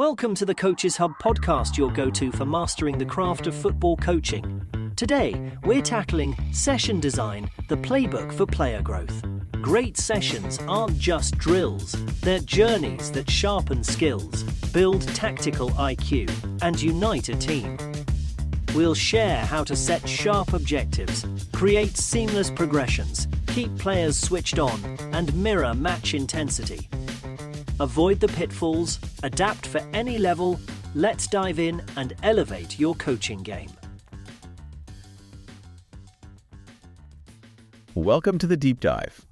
Welcome to the Coaches Hub podcast, your go-to for mastering the craft of football coaching. Today, we're tackling session design, the playbook for player growth. Great sessions aren't just drills, they're journeys that sharpen skills, build tactical IQ, and unite a team. We'll share how to set sharp objectives, create seamless progressions, keep players switched on, and mirror match intensity. Avoid the pitfalls, adapt for any level. Let's dive in and elevate your coaching game. Welcome to the deep dive.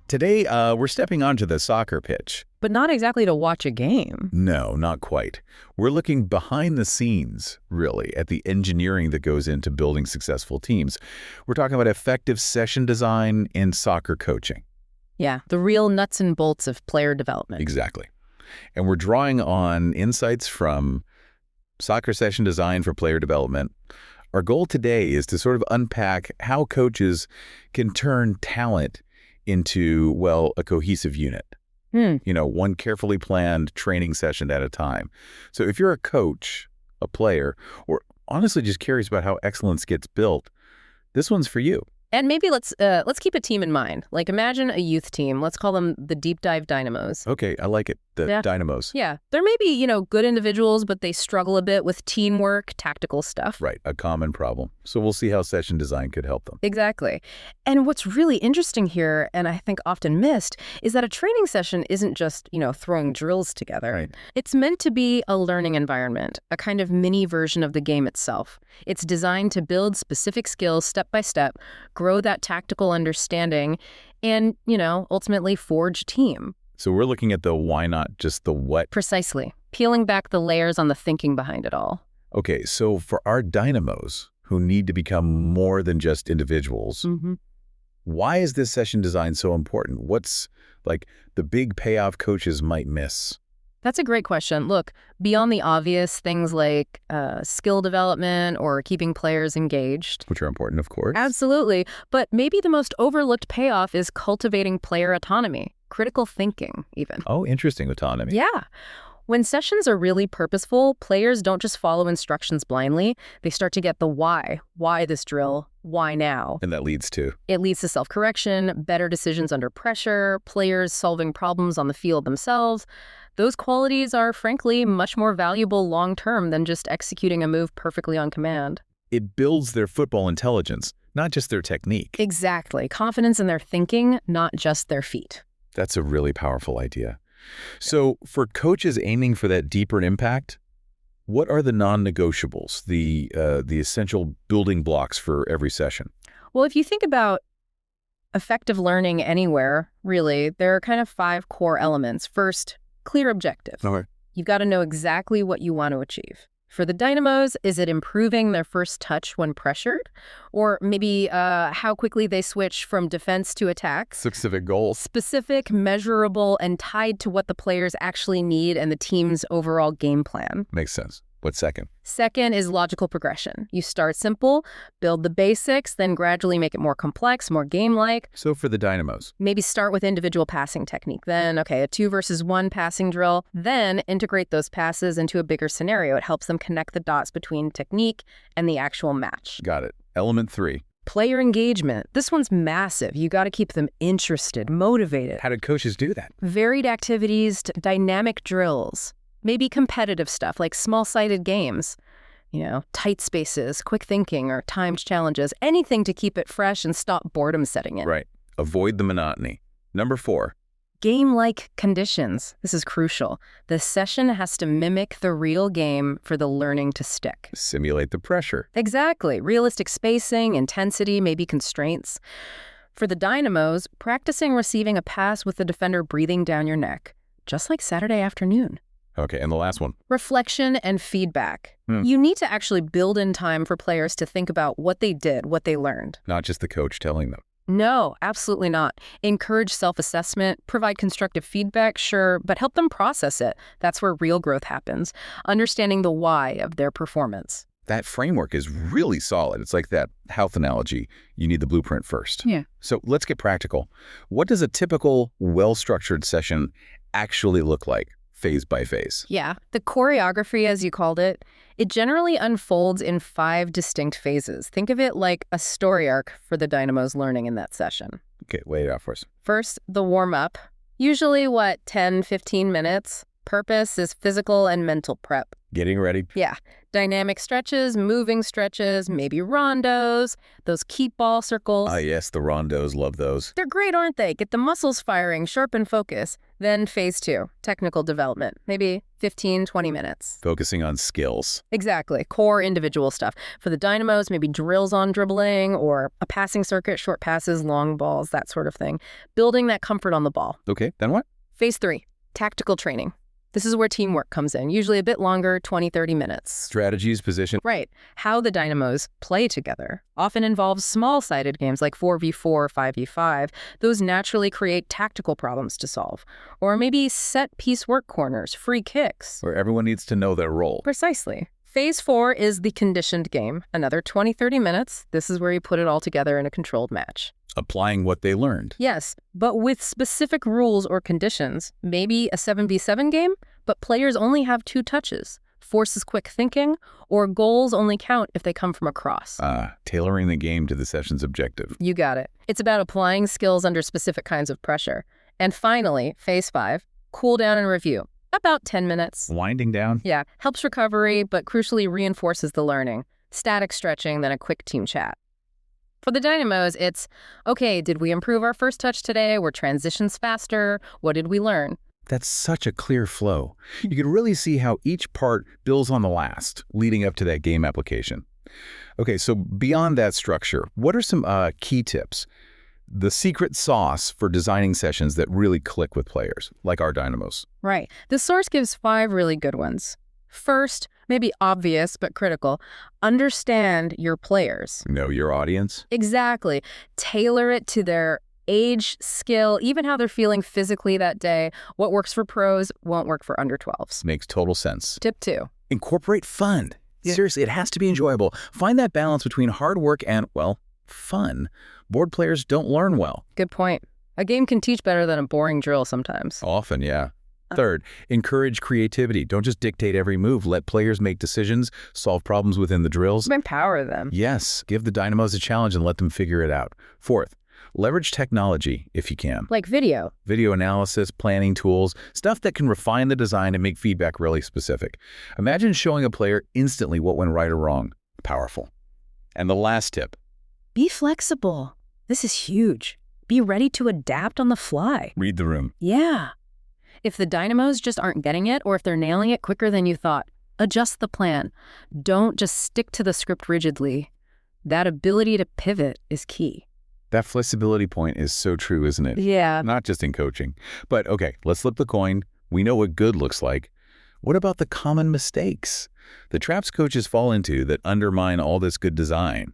Today, we're stepping onto the soccer pitch. But not exactly to watch a game. No, not quite. We're looking behind the scenes, really, at the engineering that goes into building successful teams. We're talking about effective session design in soccer coaching. Yeah, the real nuts and bolts of player development. Exactly. And we're drawing on insights from soccer session design for player development. Our goal today is to sort of unpack how coaches can turn talent into, well, a cohesive unit. One carefully planned training session at a time. So if you're a coach, a player, or honestly just curious about how excellence gets built, this one's for you. And maybe let's keep a team in mind. Like imagine a youth team. Let's call them the Deep Dive Dynamos. Okay, I like it. The Dynamos. Yeah. They're maybe, good individuals, but they struggle a bit with teamwork, tactical stuff. Right, a common problem. So we'll see how session design could help them. Exactly. And what's really interesting here, and I think often missed, is that a training session isn't just, throwing drills together. Right. It's meant to be a learning environment, a kind of mini version of the game itself. It's designed to build specific skills step by step, grow that tactical understanding, and, ultimately forge a team. So we're looking at the why not, just the what. Precisely. Peeling back the layers on the thinking behind it all. Okay, so for our dynamos who need to become more than just individuals, why is this session design so important? What's the big payoff coaches might miss? That's a great question. Look, beyond the obvious things like skill development or keeping players engaged. Which are important, of course. Absolutely. But maybe the most overlooked payoff is cultivating player autonomy, critical thinking even. Oh, interesting. Autonomy. Yeah. When sessions are really purposeful, players don't just follow instructions blindly. They start to get the why. Why this drill? Why now? And that leads to? It leads to self-correction, better decisions under pressure, players solving problems on the field themselves. Those qualities are, frankly, much more valuable long-term than just executing a move perfectly on command. It builds their football intelligence, not just their technique. Exactly. Confidence in their thinking, not just their feet. That's a really powerful idea. So for coaches aiming for that deeper impact, what are the non-negotiables, the essential building blocks for every session? Well, if you think about effective learning anywhere, really, there are kind of 5 core elements. First, clear objective. Okay. You've got to know exactly what you want to achieve. For the Dynamos, is it improving their first touch when pressured? Or maybe how quickly they switch from defense to attack? Specific goals. Specific, measurable, and tied to what the players actually need and the team's overall game plan. Makes sense. What's second? Second is logical progression. You start simple, build the basics, then gradually make it more complex, more game-like. So for the Dynamos? Maybe start with individual passing technique. Then, a 2 versus 1 passing drill. Then integrate those passes into a bigger scenario. It helps them connect the dots between technique and the actual match. Got it. Element 3. Player engagement. This one's massive. You got to keep them interested, motivated. How did coaches do that? Varied activities, dynamic drills. Maybe competitive stuff like small-sided games, tight spaces, quick thinking, or timed challenges, anything to keep it fresh and stop boredom setting in. Right. Avoid the monotony. Number 4. Game-like conditions. This is crucial. The session has to mimic the real game for the learning to stick. Simulate the pressure. Exactly. Realistic spacing, intensity, maybe constraints. For the Dynamos, practicing receiving a pass with the defender breathing down your neck, just like Saturday afternoon. Okay, and the last one? Reflection and feedback. You need to actually build in time for players to think about what they did, what they learned. Not just the coach telling them. No, absolutely not. Encourage self-assessment, provide constructive feedback, sure, but help them process it. That's where real growth happens, understanding the why of their performance. That framework is really solid. It's like that health analogy. You need the blueprint first. Yeah. So let's get practical. What does a typical, well-structured session actually look like phase by phase. Yeah, the choreography, as you called it, it generally unfolds in 5 distinct phases. Think of it like a story arc for the Dynamo's learning in that session. Okay, lay it out for us. First, the warm-up. Usually, 10, 15 minutes. Purpose is physical and mental prep. Getting ready. Yeah. Dynamic stretches, moving stretches, maybe rondos, those keep ball circles. Ah, yes, the rondos, love those. They're great, aren't they? Get the muscles firing, sharpen focus. Then phase 2, technical development. Maybe 15, 20 minutes. Focusing on skills. Exactly. Core individual stuff. For the Dynamos, maybe drills on dribbling or a passing circuit, short passes, long balls, that sort of thing. Building that comfort on the ball. Okay, then what? Phase 3, tactical training. This is where teamwork comes in, usually a bit longer, 20, 30 minutes. Strategies, position. Right. How the Dynamos play together often involves small-sided games like 4v4, 5v5. Those naturally create tactical problems to solve. Or maybe set-piece work corners, free kicks. Where everyone needs to know their role. Precisely. Phase 4 is the conditioned game. Another 20, 30 minutes. This is where you put it all together in a controlled match. Applying what they learned. Yes, but with specific rules or conditions. Maybe a 7v7 game, but players only have 2 touches. Forces quick thinking, or goals only count if they come from a cross. Tailoring the game to the session's objective. You got it. It's about applying skills under specific kinds of pressure. And finally, phase 5, cool down and review. About 10 minutes. Winding down. Yeah, helps recovery, but crucially reinforces the learning. Static stretching, then a quick team chat. For the Dynamos, it's, okay, did we improve our first touch today? Were transitions faster? What did we learn? That's such a clear flow. You can really see how each part builds on the last, leading up to that game application. Okay, so beyond that structure, what are some key tips? The secret sauce for designing sessions that really click with players, like our Dynamos. Right. The source gives 5 really good ones. First, maybe obvious but critical, understand your players. Know your audience? Exactly. Tailor it to their age, skill, even how they're feeling physically that day. What works for pros won't work for under 12s. Makes total sense. Tip 2. Incorporate fun. Yeah. Seriously, it has to be enjoyable. Find that balance between hard work and, well, fun. Bored players don't learn well. Good point. A game can teach better than a boring drill sometimes. Often, yeah. Third, encourage creativity. Don't just dictate every move. Let players make decisions, solve problems within the drills. Empower them. Yes, give the Dynamos a challenge and let them figure it out. Fourth, leverage technology if you can. Like video. Video analysis, planning tools, stuff that can refine the design and make feedback really specific. Imagine showing a player instantly what went right or wrong. Powerful. And the last tip. Be flexible. This is huge. Be ready to adapt on the fly. Read the room. Yeah. If the Dynamos just aren't getting it, or if they're nailing it quicker than you thought, adjust the plan. Don't just stick to the script rigidly. That ability to pivot is key. That flexibility point is so true, isn't it? Yeah. Not just in coaching. But okay, let's flip the coin. We know what good looks like. What about the common mistakes the traps coaches fall into that undermine all this good design?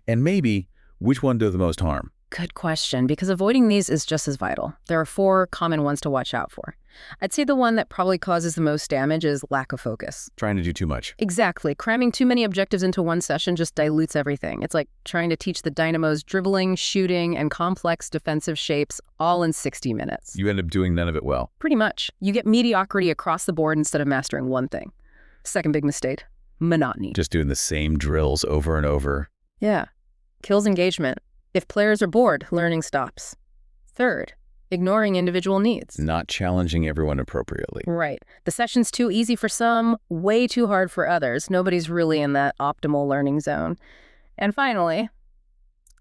And maybe, which one does the most harm? Good question, because avoiding these is just as vital. There are 4 common ones to watch out for. I'd say the one that probably causes the most damage is lack of focus. Trying to do too much. Exactly. Cramming too many objectives into one session just dilutes everything. It's like trying to teach the Dynamos dribbling, shooting, and complex defensive shapes all in 60 minutes. You end up doing none of it well. Pretty much. You get mediocrity across the board instead of mastering one thing. Second big mistake, monotony. Just doing the same drills over and over. Yeah. Kills engagement. If players are bored, learning stops. Third, ignoring individual needs. Not challenging everyone appropriately. Right. The session's too easy for some, way too hard for others. Nobody's really in that optimal learning zone. And finally,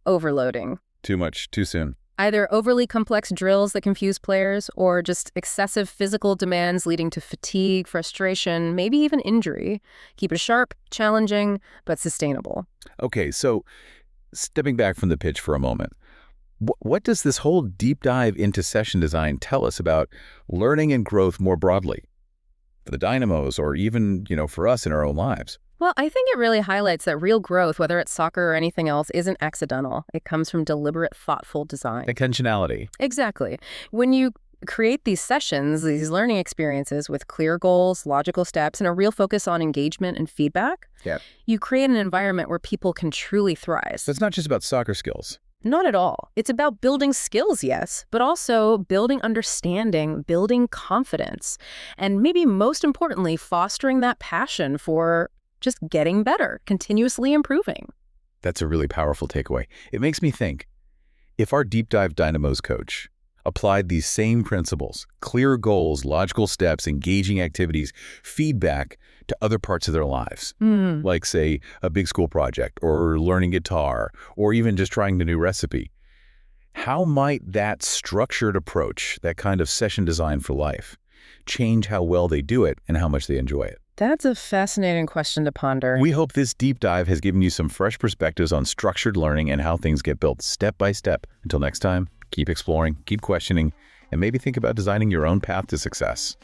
overloading. Too much, too soon. Either overly complex drills that confuse players, or just excessive physical demands leading to fatigue, frustration, maybe even injury. Keep it sharp, challenging, but sustainable. Okay, so stepping back from the pitch for a moment, what does this whole deep dive into session design tell us about learning and growth more broadly? For the Dynamos, or even, for us in our own lives? Well, I think it really highlights that real growth, whether it's soccer or anything else, isn't accidental. It comes from deliberate, thoughtful design. Intentionality. Exactly. When you create these sessions, these learning experiences with clear goals, logical steps, and a real focus on engagement and feedback, Yeah. you create an environment where people can truly thrive. So it's not just about soccer skills. Not at all. It's about building skills, yes, but also building understanding, building confidence, and maybe most importantly, fostering that passion for just getting better, continuously improving. That's a really powerful takeaway. It makes me think, if our Deep Dive Dynamos coach applied these same principles, clear goals, logical steps, engaging activities, feedback to other parts of their lives, like, say, a big school project or learning guitar or even just trying the new recipe, how might that structured approach, that kind of session design for life, change how well they do it and how much they enjoy it? That's a fascinating question to ponder. We hope this deep dive has given you some fresh perspectives on structured learning and how things get built step by step. Until next time, keep exploring, keep questioning, and maybe think about designing your own path to success.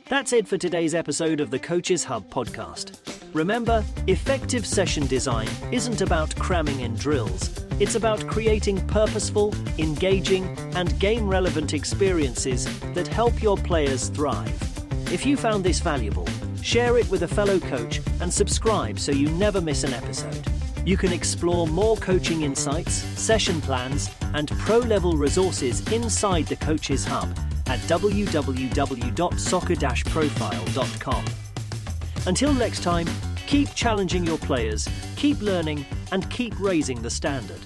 That's it for today's episode of the Coaches Hub podcast. Remember, effective session design isn't about cramming in drills. It's about creating purposeful, engaging, and game-relevant experiences that help your players thrive. If you found this valuable, share it with a fellow coach and subscribe so you never miss an episode. You can explore more coaching insights, session plans, and pro-level resources inside the Coaches Hub at www.soccer-profile.com. Until next time, keep challenging your players, keep learning, and keep raising the standard.